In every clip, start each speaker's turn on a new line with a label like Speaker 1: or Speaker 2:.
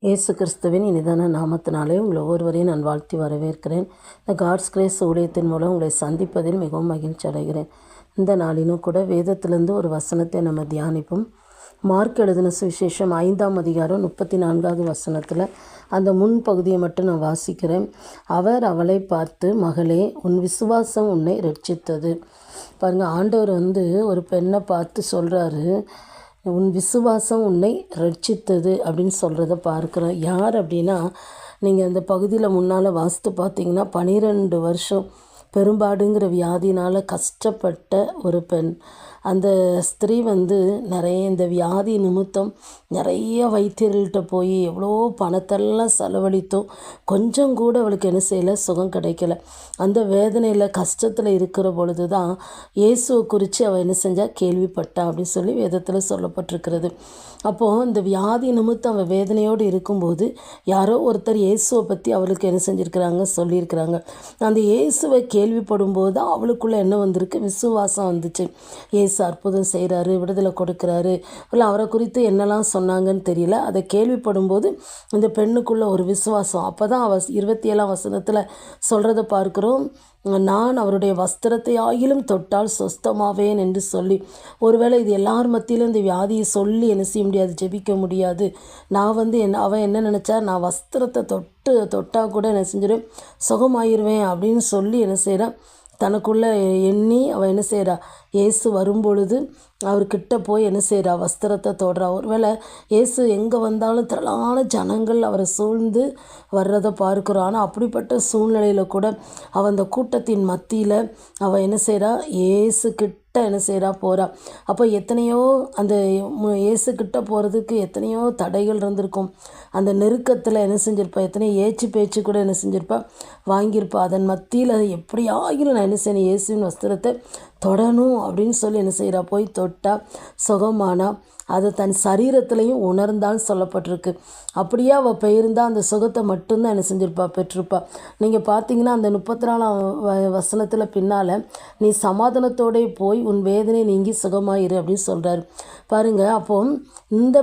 Speaker 1: இயேசு கிறிஸ்துவின் இனிதான நாமத்தினாலே உங்களை ஒவ்வொருவரையும் நான் வாழ்த்தி வரவேற்கிறேன். இந்த காட்ஸ் கிரேஸ் ஊழியத்தின் மூலம் உங்களை சந்திப்பதில் மிகவும் மகிழ்ச்சி அடைகிறேன். இந்த நாளிலும் கூட வேதத்திலிருந்து ஒரு வசனத்தை நம்ம தியானிப்போம். மார்க் எழுதின சுவிசேஷம் 5ஆம் அதிகாரம் 34வது வசனத்தில் அந்த முன் பகுதியை மட்டும் நான் வாசிக்கிறேன். அவர் அவளை பார்த்து, மகளே, உன் விசுவாசம் உன்னை ரட்சித்தது. பாருங்கள், ஆண்டவர் ஒரு பெண்ணை பார்த்து சொல்கிறாரு, உன் விசுவாசம் உன்னை ரட்சித்தது அப்படின்னு சொல்கிறத பார்க்குறோம். யார் அப்படின்னா, நீங்கள் அந்த பகுதியில் முன்னால் வாசித்து பார்த்தீங்கன்னா 12 வருஷம் பெரும்பாடுங்கிற வியாதினால் கஷ்டப்பட்ட ஒரு பெண். அந்த ஸ்திரீ நிறைய இந்த வியாதி நிமித்தம் நிறைய வைத்தியர்கள்ட்ட போய் எவ்வளோ பணத்தெல்லாம் செலவழித்தோம். கொஞ்சம் கூட அவளுக்கு என்ன செய்யலை, சுகம் கிடைக்கல. அந்த வேதனையில் கஷ்டத்தில் இருக்கிற பொழுது தான் இயேசுவை குறித்து அவள் என்ன செஞ்சால் கேள்விப்பட்டா அப்படின்னு சொல்லி வேதத்தில் சொல்லப்பட்டிருக்கிறது. அப்போது இந்த வியாதி நிமித்தம் அவள் வேதனையோடு இருக்கும்போது யாரோ ஒருத்தர் இயேசுவை பற்றி அவளுக்கு என்ன செஞ்சுருக்கிறாங்க, சொல்லியிருக்கிறாங்க. அந்த இயேசுவை கேள்விப்படும் போது தான் அவளுக்குள்ளே என்ன வந்திருக்கு, விசுவாசம் வந்துச்சு. இயேசு அற்புதம் செய்கிறாரு, விடுதலை கொடுக்குறாரு, இல்லை அவரை குறித்து என்னெல்லாம் சொன்னாங்கன்னு தெரியல. அதை கேள்விப்படும் போது இந்த பெண்ணுக்குள்ளே ஒரு விசுவாசம். அப்போ தான் அவள் 27ஆம் வசனத்தில் சொல்கிறத பார்க்குறோம், நான் அவருடைய வஸ்திரத்தை ஆகிலும் தொட்டால் சொஸ்தமாவேன் என்று சொல்லி. ஒருவேளை இது எல்லார் மத்தியிலும் இந்த வியாதியை சொல்லி என்ன செய்ய முடியாது, ஜெபிக்க முடியாது. நான் அவன் என்ன நினச்சா, நான் வஸ்திரத்தை தொட்டால் கூட என்ன செஞ்சிடும், சுகமாயிருவேன் அப்படின்னு சொல்லி என்ன செய்கிறான், தனக்குள்ளே எண்ணி அவள் என்ன செய்கிறா, இயேசு வரும்பொழுது அவர்கிட்ட போய் என்ன செய்கிறா, வஸ்திரத்தை தொடுறா. ஒருவேளை இயேசு எங்கே வந்தாலும் திரளான ஜனங்கள் அவரை சூழ்ந்து வர்றதை பார்க்குறோம். ஆனால் அப்படிப்பட்ட சூழ்நிலையில் கூட அவள் அந்த கூட்டத்தின் மத்தியில் அவள் என்ன செய்கிறா, இயேசுக்கிட்ட என்ன செய்கிறா, போகிறா. அப்போ எத்தனையோ அந்த இயேசுக்கிட்ட போகிறதுக்கு எத்தனையோ தடைகள் இருந்திருக்கும். அந்த நெருக்கத்தில் என்ன செஞ்சிருப்பா, எத்தனையோ பேச்சு கூட என்ன செஞ்சிருப்பா, வாங்கியிருப்பா. அதன் மத்தியில் எப்படியாகிலும் நான் என்ன செய்யணும், இயேசுவின் வஸ்திரத்தை தொடணும் அப்படின்னு சொல்லி என்ன செய்கிறா, போய் தொட்டா, சுகமானா. அதை தன் சரீரத்துலேயும் உணர்ந்தான்னு சொல்லப்பட்டிருக்கு. அப்படியே அவள் போயிருந்தால் அந்த சுகத்தை மட்டும்தான் என்ன செஞ்சிருப்பா, பெற்றிருப்பா. நீங்கள் பார்த்தீங்கன்னா அந்த 34ஆம் வசனத்தில் பின்னால், நீ சமாதானத்தோடே போய் உன் வேதனை நீங்கி சுகமாயிரு அப்படின்னு சொல்கிறாரு. பாருங்கள், அப்போது இந்த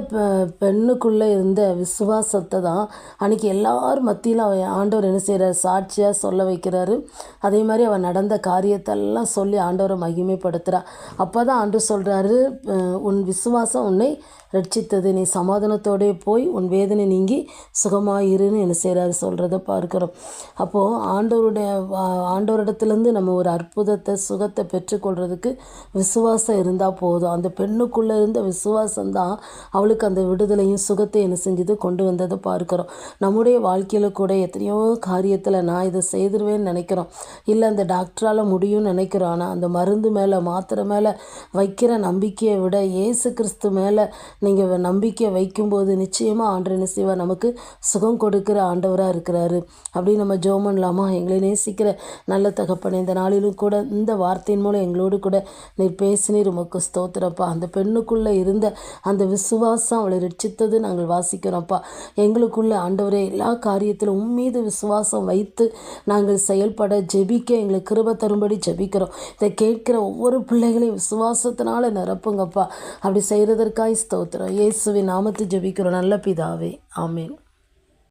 Speaker 1: பெண்ணுக்குள்ளே இருந்த விசுவாசத்தை தான் அன்றைக்கி எல்லார் மத்தியில் ஆண்டவர் என்ன செய்கிறார், சாட்சியாக சொல்ல வைக்கிறாரு. அதே மாதிரி அவள் நடந்த காரியத்தெல்லாம் சொல்லி ஆண்டவரை மகிமைப்படுத்துகிறா. அப்போ தான் ஆண்டவர் சொல்கிறாரு, உன் விசுவாசம் உன்னை ரட்சித்தது, நீ சமாதானத்தோடே போய் உன் வேதனை நீங்கி சுகமாயிருன்னு என்ன செய்கிறாரு சொல்கிறத பார்க்குறோம். அப்போது ஆண்டவரிடத்துலேருந்து நம்ம ஒரு அற்புதத்தை, சுகத்தை பெற்றுக்கொள்கிறதுக்கு விசுவாசம் இருந்தால் போதும். அந்த பெண்ணுக்குள்ளே இருந்த விசுவாசம்தான் அவளுக்கு அந்த விடுதலையும் சுகத்தையும் என்ன செஞ்சது, கொண்டு வந்ததை பார்க்குறோம். நம்முடைய வாழ்க்கையில் கூட எத்தனையோ காரியத்தில் நான் இதை செய்திருவேன்னு நினைக்கிறோம், இல்லை அந்த டாக்டரால் முடியும்னு நினைக்கிறோம். ஆனால் அந்த மருந்து மேலே, மாத்திரை மேலே வைக்கிற நம்பிக்கையை விட இயேசு கிறிஸ்து மேலே நீங்கள் நம்பிக்கை வைக்கும்போது நிச்சயமாக ஆண்டவர் என்ன செய்வார், நமக்கு சுகம் கொடுக்குற ஆண்டவராக இருக்கிறாரு. அப்படி நம்ம ஜெபம் பண்ணலாமா? எங்களை நேசிக்கிற நல்ல தகப்பனே, இந்த நாளிலும் கூட இந்த வார்த்தையின் மூலம் எங்களோடு கூட நீர் பேசினீர், உமக்கு ஸ்தோத்திரப்பா. அந்த பெண்ணுக்குள்ளே இருந்த அந்த விசுவாசம் அவளை ரட்சித்தது நாங்கள் வாசிக்கிறோம்ப்பா. எங்களுக்குள்ளே ஆண்டவரே எல்லா காரியத்திலும் உம்மீது விசுவாசம் வைத்து நாங்கள் செயல்பட ஜெபிக்க எங்களுக்கு கிருபை தரும்படி ஜெபிக்கிறோம். இதை கேட்கிற ஒவ்வொரு பிள்ளைகளையும் விசுவாசத்தினால நிரப்புங்கப்பா. அப்படி செய்கிறதற்காய் ஸ்தோத்திரம். இயேசுவின் நாமத்தில் ஜெபிக்கிறோம் நல்ல பிதாவே, ஆமென்.